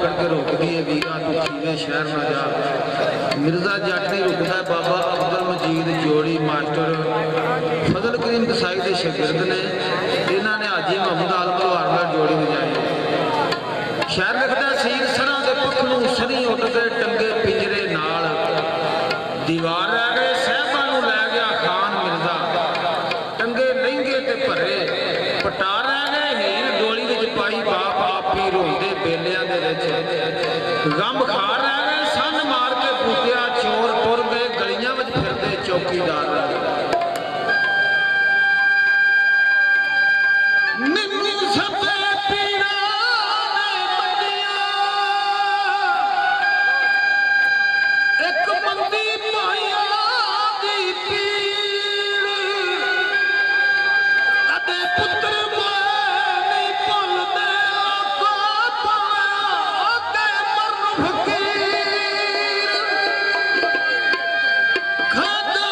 पकड़ के रोकती है वीरा तू खीवे शहर ना जा। मिर्जा जट नहीं रुकता बाबा अब्दुल मजीद जोड़ी मास्टर फजल करीम कसाई के शागिर्द ने इन्होंने हाजी मुहम्मद आल भलवान नाल जोड़ी बजाई। शहर लिखता सीर सरां दे पख नूं सरी उठदे टंगे पिंजरे नाल दीवार रह गए सहबा नूं लै गया खान मिर्जा टंगे लहंगे ते भरे पटा रह गए हीर डोली विच पाई बाप आप ही रोंदे बेलियां दे विच गम खा रह गए सन मार के बूटिया चोर टुर गए गलियां विच फिरदे चौकीदार रह गए। खाता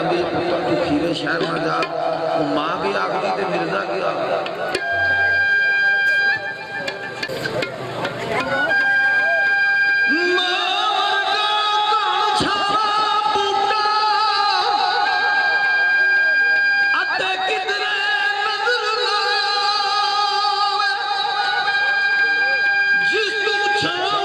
ਆਂਦੀ ਪੁੱਤਰ ਤੂੰ ਖੀਰੇ ਸ਼ਹਿਰ ਨਾ ਜਾ। ਉਹ ਮਾਂ ਵੀ ਆਖਦੀ ਤੇ ਮਿਰਜ਼ਾ ਕੀ ਆਖਦਾ। ਜਿਸ ਤੂੰ ਛਾਂ